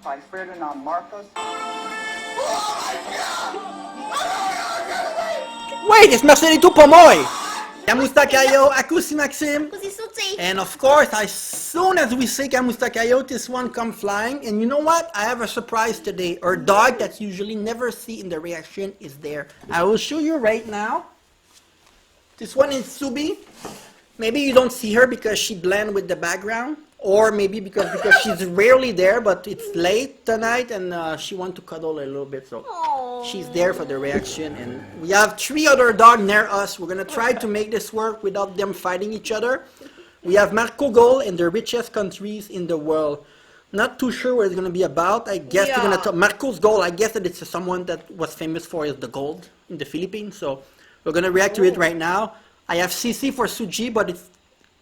by Ferdinand Marcos. Wait, it's Mercedes Pomoy! Kamusta kayo? Aku si Maxim. And of course, as soon as we say Kamusta kayo, this one come flying. And you know what? I have a surprise today. Our dog that you usually never see in the reaction is there. I will show you right now. This one is Subi. Maybe you don't see her because she blend with the background. Or maybe because she's rarely there, but it's late tonight and she wants to cuddle a little bit. So she's there for the reaction. And we have 3 other dogs near us. We're going to try to make this work without them fighting each other. We have Marco goal in the richest countries in the world. Not too sure what it's going to be about. I guess we're going to talk Marco's goal. I guess that it's someone that was famous for is the gold in the Philippines. So we're going to react to it right now. I have CC for Suji, but it's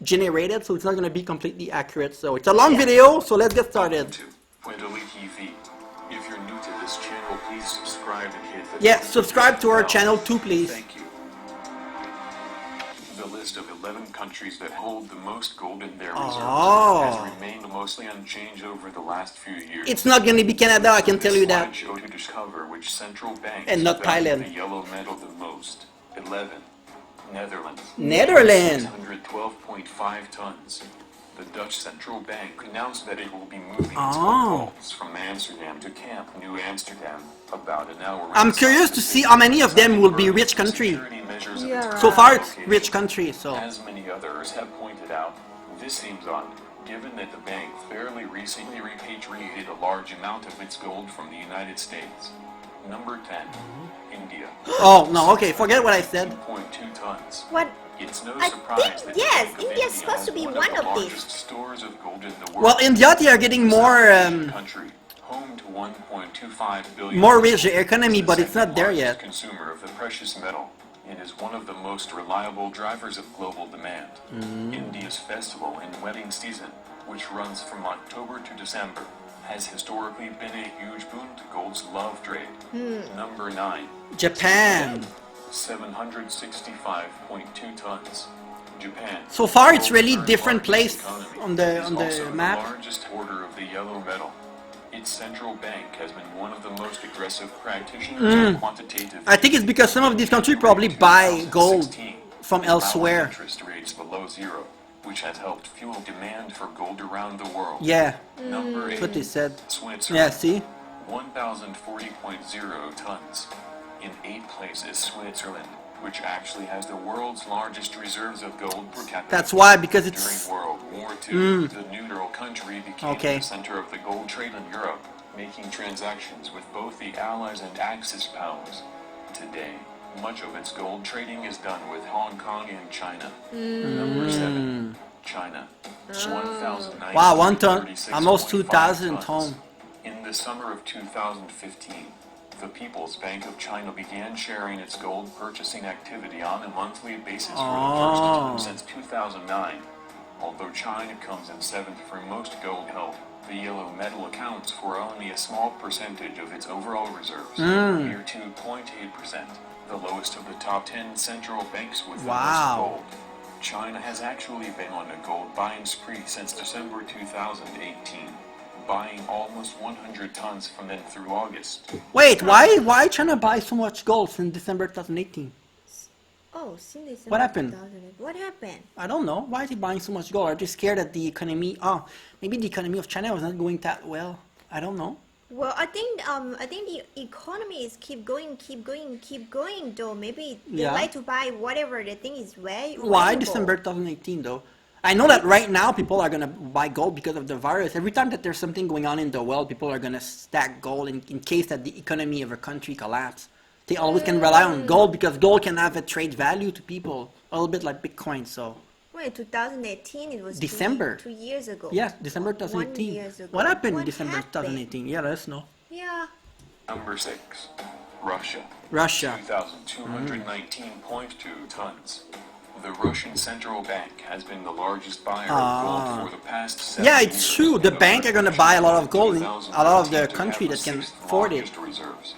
generated, so it's not going to be completely accurate. So it's a long video, so let's get started. WWII. If you're new to this channel, please subscribe and hit the subscribe to our channel too, please. Thank you. The list of 11 countries that hold the most gold in their reserves has remained mostly unchanged over the last few years. It's not going to be Canada, I can tell you that. Show to discover which central banks and not Thailand. The yellow metal the most. 11. Netherlands. 612.5 tons. The Dutch Central Bank announced that it will be moving its vaults from Amsterdam to Camp New Amsterdam about an hour. I'm curious to see how many of them will be rich country. So far it's rich country, so. As many others have pointed out, this seems odd, given that the bank fairly recently repatriated a large amount of its gold from the United States. Number 10. India. Oh, no, okay, forget what I said. 2.2 tons. What? It's no I surprise think, that yes, India is supposed to be one of these. Stores of gold in the world. Well, India, they are getting more, country, home to 1.25 billion more rich economy, but it's not there yet. Consumer of the precious metal. It is one of the most reliable drivers of global demand. India's festival and wedding season, which runs from October to December, has historically been a huge boon to gold's love trade. Number 9. Japan. 765.2 tons. Japan. So far, it's really different place on the map. The largest hoarder of the yellow metal. Its central bank has been one of the most aggressive practitioners of quantitative. I think it's because some of these countries probably buy gold from elsewhere. Interest rates below zero, which has helped fuel demand for gold around the world. Yeah, Number 8. that's what they said. Switzerland. Yeah, see? 1,040.0 tons. In 8th place is Switzerland, which actually has the world's largest reserves of gold per capita. That's why, because it's... During World War II, the neutral country became the center of the gold trade in Europe, making transactions with both the Allies and Axis powers. Today, much of its gold trading is done with Hong Kong and China. Number 7. China. 1,936 Wow, 1 ton, almost 2,000 tons. In the summer of 2015, the People's Bank of China began sharing its gold purchasing activity on a monthly basis for the first time since 2009. Although China comes in 7th for most gold held, the yellow metal accounts for only a small percentage of its overall reserves, near 2.8%, the lowest of the top 10 central banks with the most gold. China has actually been on a gold buying spree since December 2018. Buying almost 100 tons from then through August. Wait, why China buy so much gold since December 2018? Oh, since December What happened? 2008. What happened? I don't know. Why is he buying so much gold? Are they scared that the economy... Oh, maybe the economy of China was not going that well. I don't know. Well, I think the economy is keep going though. Maybe they like to buy whatever they think is valuable. Why December 2018 though? I know that right now people are going to buy gold because of the virus. Every time that there's something going on in the world, people are going to stack gold in case that the economy of a country collapses. They always can rely on gold because gold can have a trade value to people, a little bit like Bitcoin. So. Wait, 2018, it was December. 2 years ago. Yeah, December 2018. 1 year ago. What happened in December 2018? Yeah, let us know. Yeah. Number 6. Russia. 2,219.2 tons. The Russian central bank has been the largest buyer of gold for the past 7 years. Yeah, it's true. The bank are going to buy a lot of gold in a lot of the country that can afford it. Reserves.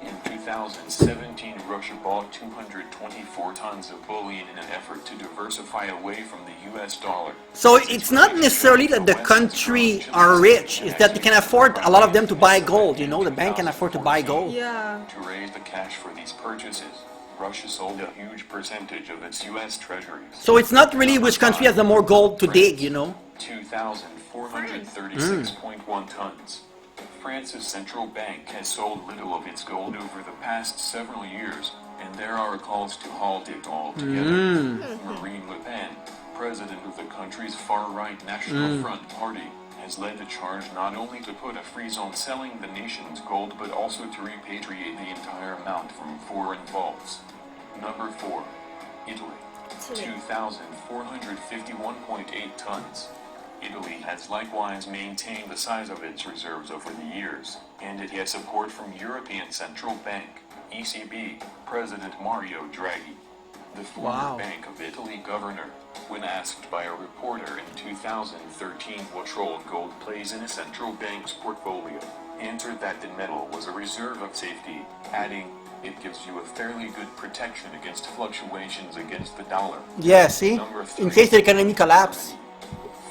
In 2017, Russia bought 224 tons of bullion in an effort to diversify away from the US dollar. So it's not necessarily that the country are rich, it's that they can afford a lot of them to buy gold, you know, the bank can afford to buy gold. Yeah. To raise the cash for these purchases, Russia sold a huge percentage of its US treasuries. So it's not really which country has the more gold to dig, you know. 2,436.1 tons. France's central bank has sold little of its gold over the past several years, and there are calls to halt it altogether. Marine Le Pen, president of the country's far-right National Front Party, has led a charge not only to put a freeze on selling the nation's gold, but also to repatriate the entire amount from foreign vaults. Number 4. Italy. 2,451.8 tons. Italy has likewise maintained the size of its reserves over the years, and it has support from European Central Bank, ECB, President Mario Draghi. The former Bank of Italy governor, when asked by a reporter in 2013 what role gold plays in a central bank's portfolio, answered that the metal was a reserve of safety, adding, "It gives you a fairly good protection against fluctuations against the dollar." Yeah, see? In case the economy collapse.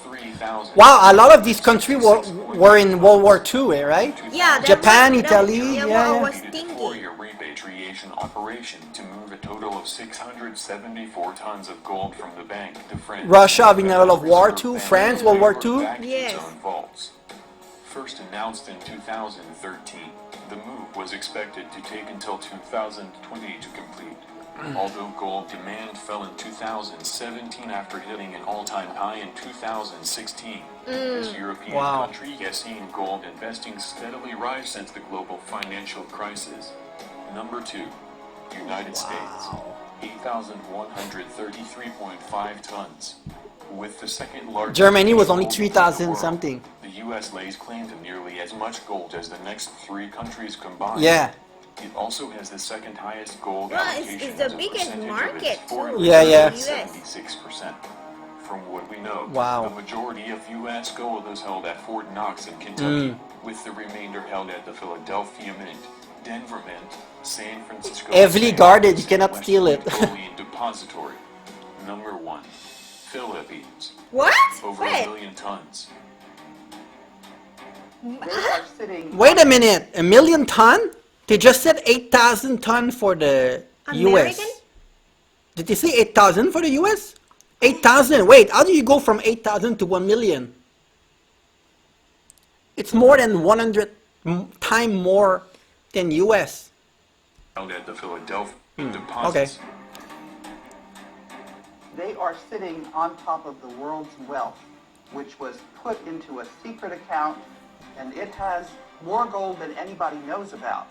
3,000. Wow, a lot of these countries were in World War II, right? Yeah. Japan, Italy, yeah. yeah. Was Completed a stinky. 4-year repatriation operation to move a total of 674 tons of gold from the bank to France. Russia being in a lot of war Reserve too, Bank France, World War back II. to its Yes. own vaults. First announced in 2013, the move was expected to take until 2020 to complete. Although gold demand fell in 2017 after hitting an all-time high in 2016, this European country has seen gold investing steadily rise since the global financial crisis. Number 2. United States. 8,133.5 tons. With the second largest... Germany was only gold 3,000 in the world, something. The U.S. lays claim to nearly as much gold as the next 3 countries combined. Yeah. It also has the second highest gold Well, allocation it's the as a biggest percentage market, of its foreign too. Yeah, yeah. reserves at 76%. From what we know, Wow. the majority of U.S. gold is held at Fort Knox in Kentucky, with the remainder held at the Philadelphia Mint, Denver Mint, San Francisco... Heavily St. guarded, Louis, you cannot and steal it. West Point Bullion Depository. Number 1. Philippines. What? Over a Wait. million tons. Wait a minute, a million ton? They just said 8,000 ton for the American? US. Did they say 8,000 for the US? 8,000, wait, how do you go from 8,000 to 1 million? It's more than 100 times more than US. Held at the Philadelphia Okay. deposits. They are sitting on top of the world's wealth, which was put into a secret account, and it has more gold than anybody knows about.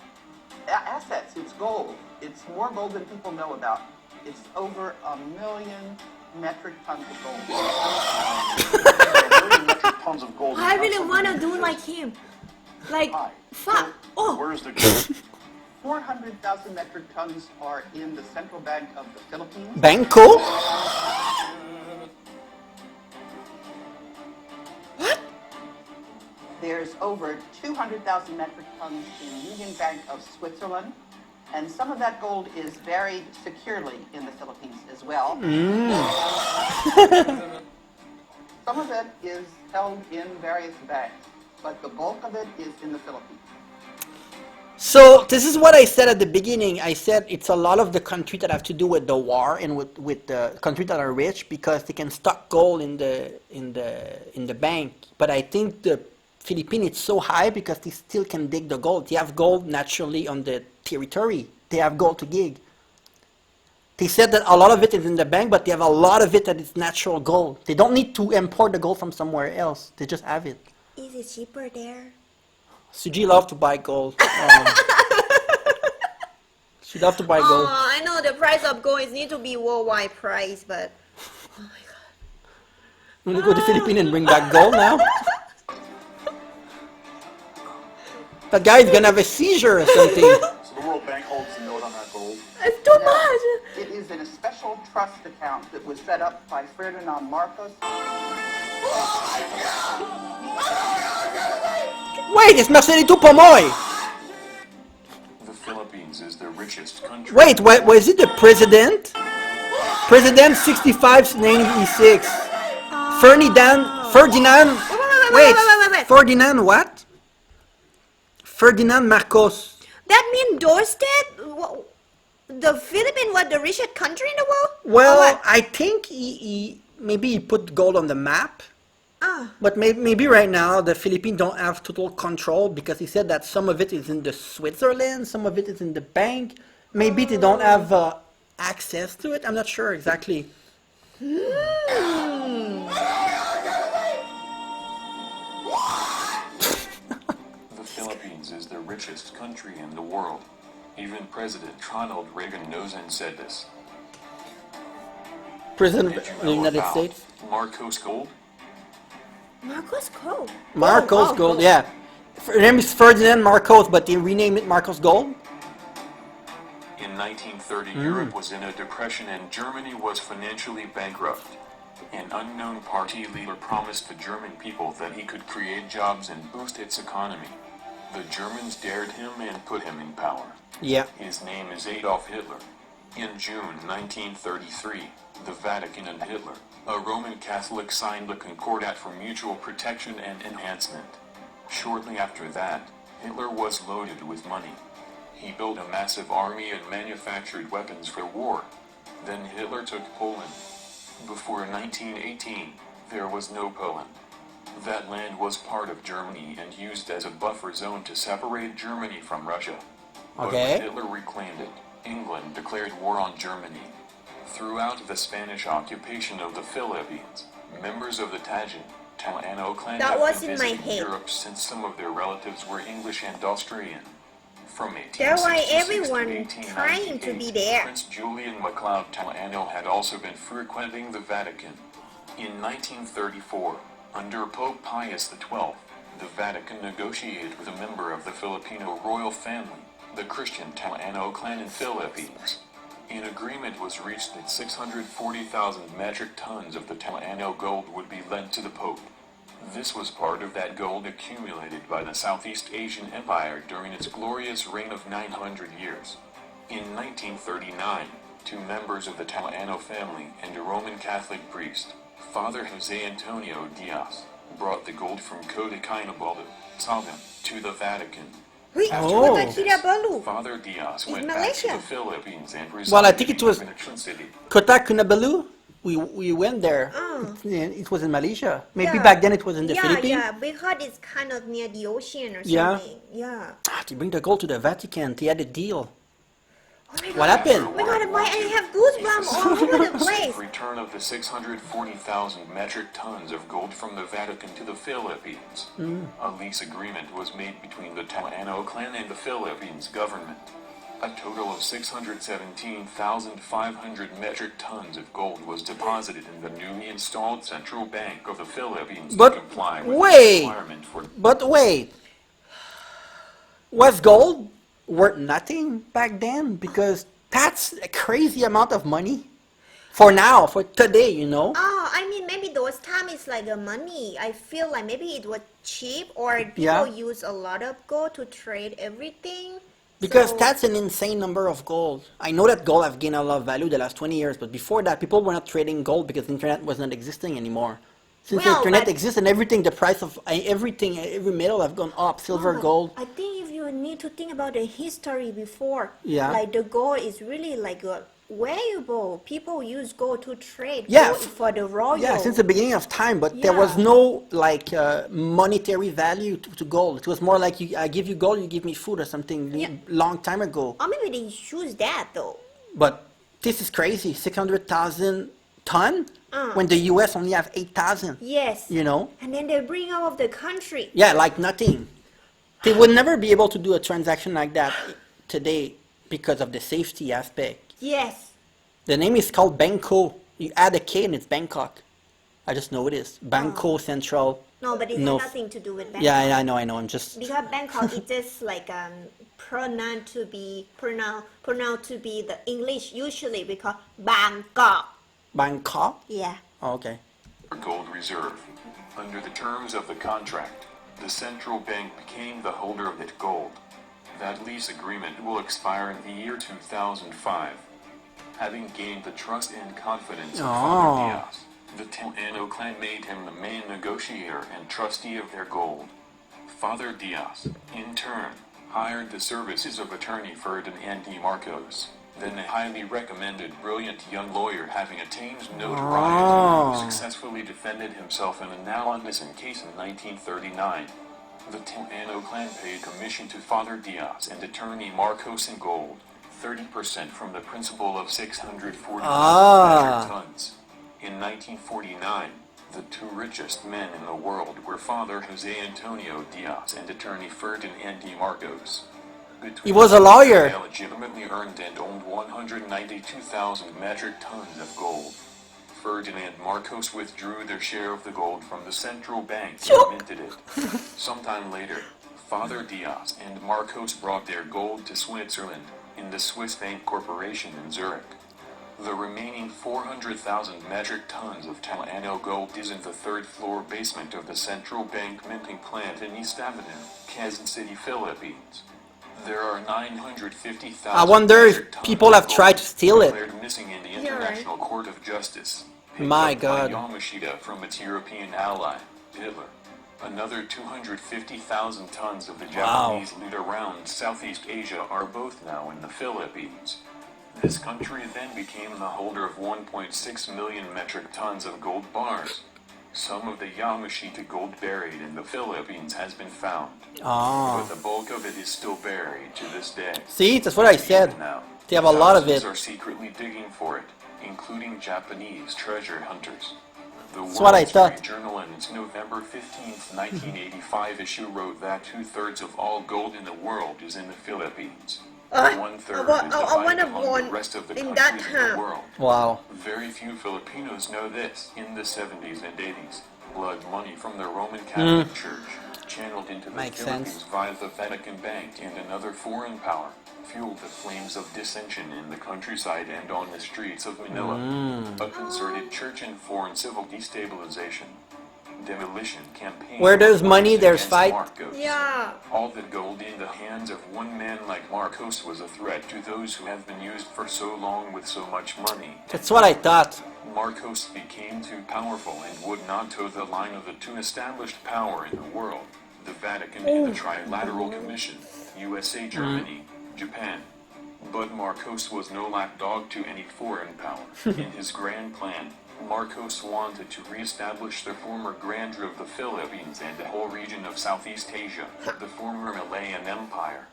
Assets, it's gold. It's more gold than people know about. It's over 1 million metric tons of gold. 1 million metric tons of gold. I really want to do like him. Like, fuck. Oh. Where's the gold? 400,000 metric tons are in the Central Bank of the Philippines. Banco? There's over 200,000 metric tons in Union Bank of Switzerland, and some of that gold is buried securely in the Philippines as well. Some of it is held in various banks, but the bulk of it is in the Philippines. So this is what I said at the beginning. I said it's a lot of the countries that have to do with the war and with the countries that are rich because they can stock gold in the bank. But I think the Philippines is so high because they still can dig the gold. They have gold naturally on the territory. They have gold to dig. They said that a lot of it is in the bank, but they have a lot of it that is natural gold. They don't need to import the gold from somewhere else. They just have it. Is it cheaper there? Suji love to buy gold. She love to buy gold. Oh, I know the price of gold need to be worldwide price, but oh my god. You want to go to the Philippines and bring back gold now? That guy's gonna have a seizure or something. So the World Bank holds the note on that gold. It's too much. It is in a special trust account that was set up by Ferdinand Marcos. Wait, it's Mercedes Tupomoy! The Philippines Philippines is the richest country. Wait, was it the president? President 65 96. Ferdinand. Wait, Wait. Ferdinand what? Ferdinand Marcos. That means doorstep? The Philippines was the richest country in the world? Or Well, what? I think maybe he put gold on the map. Ah. But maybe right now the Philippines don't have total control because he said that some of it is in the Switzerland, some of it is in the bank. Maybe they don't have access to it. I'm not sure exactly. The Philippines is the richest country in the world. Even President Ronald Reagan knows and said this. President Did you of the know United about States. Marcos Gold? Marcos Gold. Marcos Gold, yeah. Her name is Ferdinand Marcos, but they renamed it Marcos Gold. In 1930, Europe was in a depression and Germany was financially bankrupt. An unknown party leader promised the German people that he could create jobs and boost its economy. The Germans dared him and put him in power. Yeah. His name is Adolf Hitler. In June 1933, the Vatican and Hitler, a Roman Catholic, signed a concordat for mutual protection and enhancement. Shortly after that, Hitler was loaded with money. He built a massive army and manufactured weapons for war. Then Hitler took Poland. Before 1918, there was no Poland. That land was part of Germany and used as a buffer zone to separate Germany from Russia. But Okay. when Hitler reclaimed it, England declared war on Germany. Throughout the Spanish occupation of the Philippines, members of the Taino clan That have was been in my visiting head. Europe since some of their relatives were English and Austrian. From That's why 1866 to everyone trying to be 1898, there. Prince Julian MacLeod Taino had also been frequenting the Vatican. In 1934, under Pope Pius XII, the Vatican negotiated with a member of the Filipino royal family, the Christian Taino clan in Philippines. An agreement was reached that 640,000 metric tons of the Taino gold would be lent to the Pope. This was part of that gold accumulated by the Southeast Asian Empire during its glorious reign of 900 years. In 1939, two members of the Taino family and a Roman Catholic priest, Father Jose Antonio Diaz, brought the gold from Cote Kinabalu, Salem, to the Vatican. Wait, After Oh. this, Kinabalu. Father Diaz In went back to Malaysia. the Philippines and Well, I resided think it in was- Peninsula City. Kota Kinabalu. We went there. Oh. It was in Malaysia. Maybe Yeah. back then it was in the yeah, Philippines. Yeah, because it's kind of near the ocean or Yeah. something. Yeah. To bring the gold to the Vatican, they had a deal. Oh my What God. happened? Oh my God, I have goosebumps all over the place. Return of the 640,000 metric tons of gold from the Vatican to the Philippines. A lease agreement was made between the Taino clan and the Philippines government. A total of 617,500 metric tons of gold was deposited in the newly installed Central Bank of the Philippines But to comply with wait. the requirement for But wait, was gold worth nothing back then? Because that's a crazy amount of money. For now, for today, you know. Oh, I mean, maybe those time is like a money. I feel like maybe it was cheap or people Yeah. use a lot of gold to trade everything. Because So- that's an insane number of gold. I know that gold have gained a lot of value the last 20 years, but before that, people were not trading gold because the internet was not existing anymore. Since the Well, internet but- exists and everything, the price of everything, every metal have gone up, silver, Oh, but gold. I think if you need to think about the history before, Yeah. like the gold is really like a valuable. People use gold to trade Yeah, gold for the royal. Yeah, since the beginning of time, but there was Yeah. no like monetary value to gold. It was more like I give you gold, you give me food or something. Yeah. Long time ago. Or maybe they choose that though. But this is crazy, 600,000 ton when the U.S. only have 8,000. Yes. You know? And then they bring out of the country. Yeah, like nothing. They would never be able to do a transaction like that today because of the safety aspect. Yes. The name is called Bangko. You add a K and it's Bangkok. I just know it is. Bangko Central. No, but it No. has nothing to do with Bangkok. Yeah, I know. I'm just. Because Bangkok is just like pronounced to be the English usually because Bangkok. Bangkok? Yeah. Oh, okay. gold reserve. Under the terms of the contract, the central bank became the holder of that gold. That lease agreement will expire in the year 2005. Having gained the trust and confidence of Father Diaz, the Tellano clan made him the main negotiator and trustee of their gold. Father Diaz, in turn, hired the services of attorney Ferdinand D. Marcos, then a highly recommended brilliant young lawyer having attained notoriety, who successfully defended himself in a now-innocent case in 1939. The Tellano clan paid commission to Father Diaz and attorney Marcos in gold, 30% from the principal of 640 metric tons. In 1949, the two richest men in the world were Father Jose Antonio Diaz and attorney Ferdinand D. Marcos. He was a lawyer. They legitimately earned and owned 192,000 metric tons of gold. Ferdinand Marcos withdrew their share of the gold from the central bank and minted it. Sometime later, Father Diaz and Marcos brought their gold to Switzerland, in the Swiss Bank Corporation in Zurich. The remaining 400,000 metric tons of Tellano gold is in the third-floor basement of the central bank minting plant in East Avenue, Quezon City, Philippines. There are 950,000. I wonder if people have tried to steal it. Declared missing in the International Court of Justice. My God. By Yamashita from its European ally, Hitler. Another 250,000 tons of the Japanese loot around Southeast Asia are both now in the Philippines. This country then became the holder of 1.6 million metric tons of gold bars. Some of the Yamashita gold buried in the Philippines has been found, but the bulk of it is still buried to this day. See, that's what I said. Now, They have a lot of it. thousands are secretly digging for it, including Japanese treasure hunters. The That's what I Wall Street thought. Journal in its November 15, 1985 issue wrote that 2/3 of all gold in the world is in the Philippines. 1/3 is divided among the rest of the in that countries in the time. world. Wow. Very few Filipinos know this. In the 70s and 80s, blood money from the Roman Catholic Church, channeled into the Makes Philippines sense. via the Vatican Bank and another foreign power, fueled the flames of dissension in the countryside and on the streets of Manila. A concerted church and foreign civil destabilization, demolition campaign. Where there's money, there's against fight. Marcos. Yeah. All the gold in the hands of one man like Marcos was a threat to those who have been used for so long with so much money. That's what I thought. Marcos became too powerful and would not toe the line of the two established power in the world, the Vatican and the Trilateral Commission, USA, Germany, Japan. But Marcos was no lapdog to any foreign power. In his grand plan, Marcos wanted to re-establish the former grandeur of the Philippines and the whole region of Southeast Asia, the former Malayan Empire.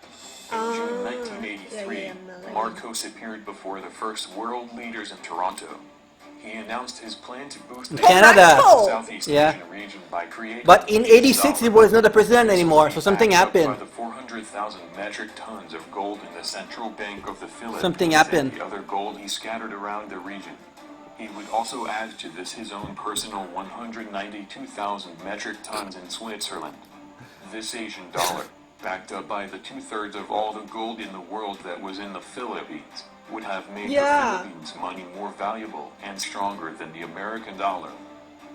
In June 1983, Marcos appeared before the first world leaders in Toronto. He announced his plan to boost the Canada. Southeast Yeah. Asian region by creating But in a '86, he dollar. was not the president anymore, so something Backed up happened. By the 400,000 metric tons of gold in the central bank of the Philippines Something happened. and the other gold he scattered around the region. He would also add to this his own personal 192,000 metric tons in Switzerland. This Asian dollar, backed up by the 2/3 of all the gold in the world that was in the Philippines, would have made the Philippines money more valuable and stronger than the American dollar.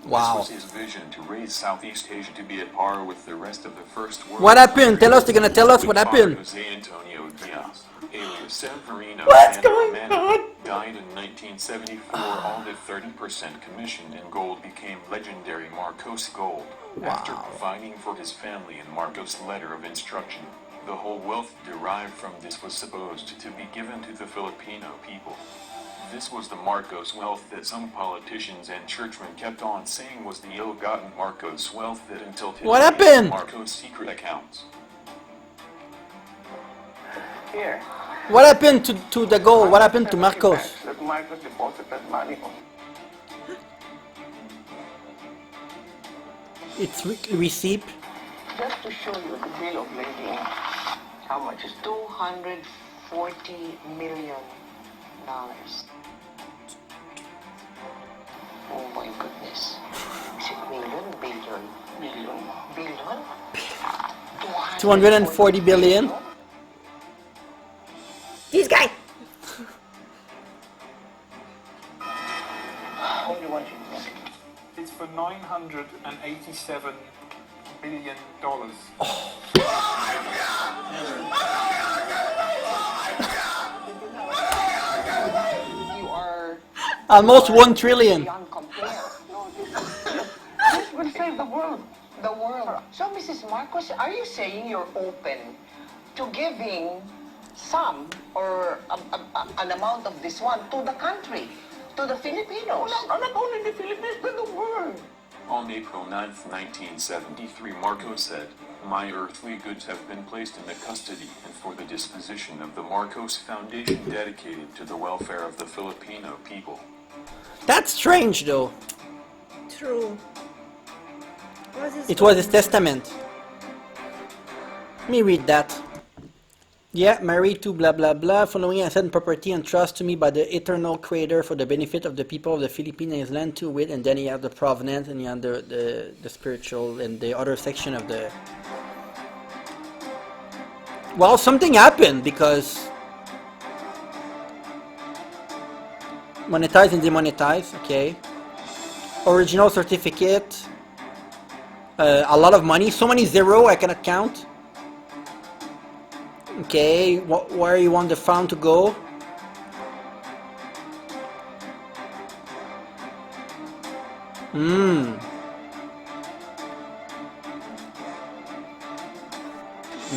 Wow. This was his vision to raise Southeast Asia to be at par with the rest of the first world. What happened? Tell us, they're gonna tell us what happened. Jose Antonio Diaz, alias Severino, What's and going Romano, died in 1974. All the 30% commissioned in gold became legendary Marcos gold. After providing for his family in Marcos' letter of instruction, the whole wealth derived from this was supposed to be given to the Filipino people. This was the Marcos wealth that some politicians and churchmen kept on saying was the ill-gotten Marcos wealth that until today What happened? Marcos' secret accounts. Here. What happened to the gold? What happened to Marcos? That Marcos deposited money on. It's receipt. Just to show you the bill of lading, how much is $240 million. Oh my goodness. Is it million, billion? billion? Billion? 240 billion. This guy. Only one thing. It's for $987 billion. Almost 1 trillion. Beyond compare. This will save the world. The world. So, Mrs. Marcos, are you saying you're open to giving some or an amount of this one to the country, to the Filipinos? Not only the Philippines, but the world. On April 9th, 1973, Marcos said, "My earthly goods have been placed in the custody and for the disposition of the Marcos Foundation dedicated to the welfare of the Filipino people." That's strange though. True. It was his testament. Let me read that. Yeah, married to blah blah blah, following asset property and trust to me by the eternal creator for the benefit of the people of the Philippines land to with, and then you have the provenance and you have the spiritual and the other section of the. Well, something happened because monetize and demonetize, okay. Original certificate, a lot of money, so many zero I cannot count. Okay, where you want the fund to go?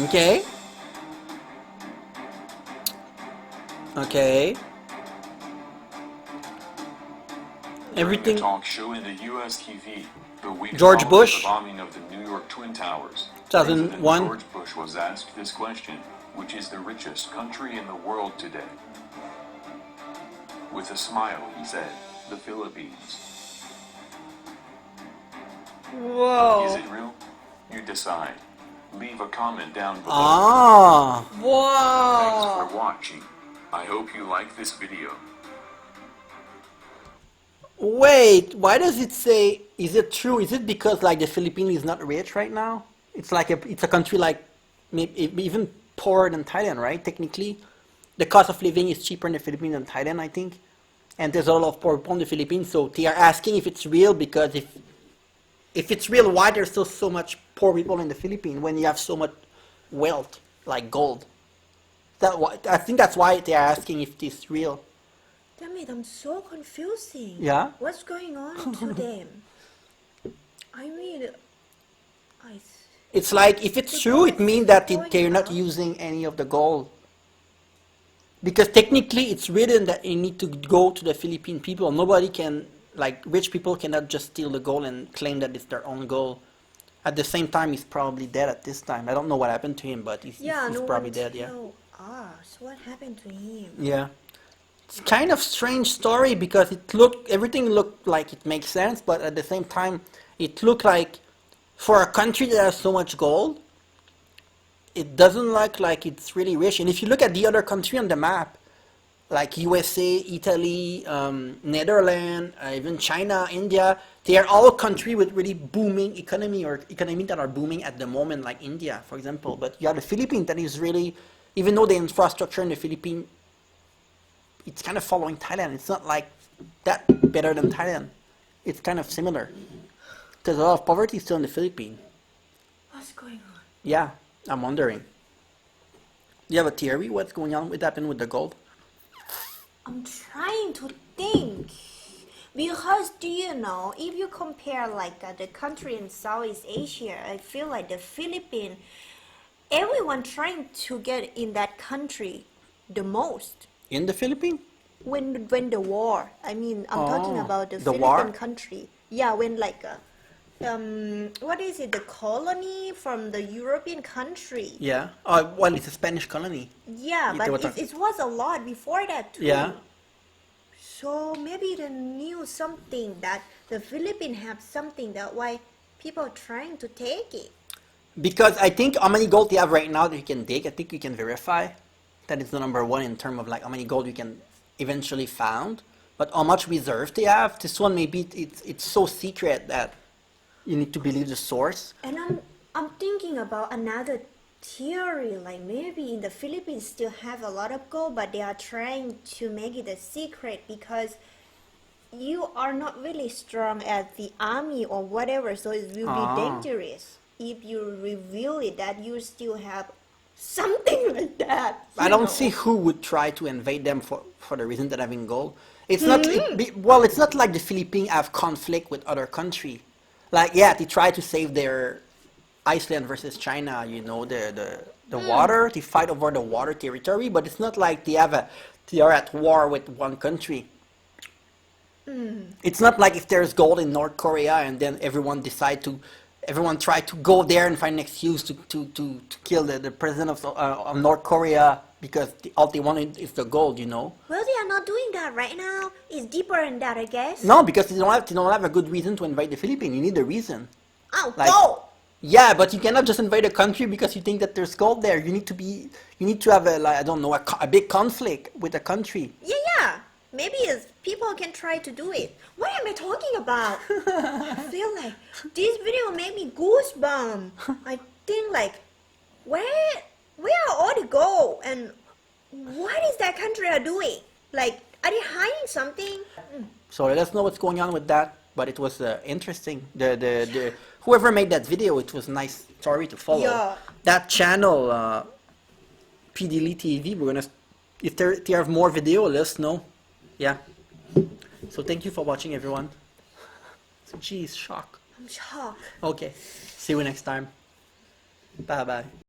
Okay. Okay. Everything. Talk show in the U.S. TV. The week George following Bush. the bombing of the New York Twin Towers. 2001. President George Bush was asked this question: which is the richest country in the world today? With a smile, he said, "The Philippines." Whoa. Is it real? You decide. Leave a comment down below. Ah. Thanks Whoa. for watching. I hope you like this video. Wait, why does it say, is it true? Is it because like the Philippines is not rich right now? It's like it's a country like maybe even poorer than Thailand, right? Technically, the cost of living is cheaper in the Philippines than Thailand, I think. And there's a lot of poor people in the Philippines, so they are asking if it's real, because if it's real, why there's still so much poor people in the Philippines when you have so much wealth like gold? I think that's why they are asking if it's real. Damn it, I'm so confusing. Yeah? What's going on to them? I mean, It's like, if it's true, it means that they're not using any of the gold. Because technically, it's written that you need to go to the Philippine people. Nobody can, like, rich people cannot just steal the gold and claim that it's their own gold. At the same time, he's probably dead at this time. I don't know what happened to him, but he's no probably one dead, yeah. tell us what happened to him. Yeah. It's kind of strange story because everything looked like it makes sense, but at the same time, it looked like for a country that has so much gold, it doesn't look like it's really rich. And if you look at the other country on the map, like USA, Italy, Netherlands, even China, India, they are all countries with really booming economy or economy that are booming at the moment, like India, for example. But you have the Philippines that is really, even though the infrastructure in the Philippines, it's kind of following Thailand. It's not like that better than Thailand. It's kind of similar. There's a lot of poverty still in the Philippines. What's going on? Yeah, I'm wondering. Do you have a theory? What's going on? What happened with the gold? I'm trying to think. Because, do you know, if you compare like the country in Southeast Asia, I feel like the Philippines, everyone trying to get in that country the most. In the Philippines? When the war, I mean, I'm talking about the Philippine war? country. Yeah, when like, what is it, the colony from the European country. Yeah. Well, it's a Spanish colony. Yeah, they were but it was a lot before that too. Yeah. So maybe they knew something that the Philippines have something that why people are trying to take it. Because I think how many gold you have right now that you can dig, I think you can verify that it's the number one in terms of like how many gold you can eventually found. But how much reserve they have, this one maybe it's so secret that you need to believe the source. And I'm thinking about another theory, like maybe in the Philippines still have a lot of gold, but they are trying to make it a secret because you are not really strong at the army or whatever, so it will be dangerous if you reveal it that you still have something like that. I don't see who would try to invade them for the reason that having gold. It's not well. It's not like the Philippines have conflict with other country. Like yeah, they try to save their Iceland versus China. You know the water. They fight over the water territory, but it's not like they are at war with one country. It's not like if there's gold in North Korea and then everyone try to go there and find an excuse to kill the president of North Korea because all they want is the gold, you know. Well, they are not doing that right now. It's deeper than that, I guess. No, because they don't have a good reason to invade the Philippines. You need a reason. Oh, Like, gold! yeah, but you cannot just invade a country because you think that there's gold there. You need to have a big conflict with a country. Yeah. Maybe people can try to do it. What am I talking about? I feel like this video made me goosebumps. I think like, where are all the gold and what is that country are doing? Like, are they hiding something? So let us know what's going on with that. But it was interesting. The whoever made that video, it was a nice story to follow. Yeah. That channel, PDL TV. We're gonna if they have more video, let us know. Yeah. So thank you for watching, everyone. Jeez, shock. I'm shocked. Okay. See you next time. Bye bye.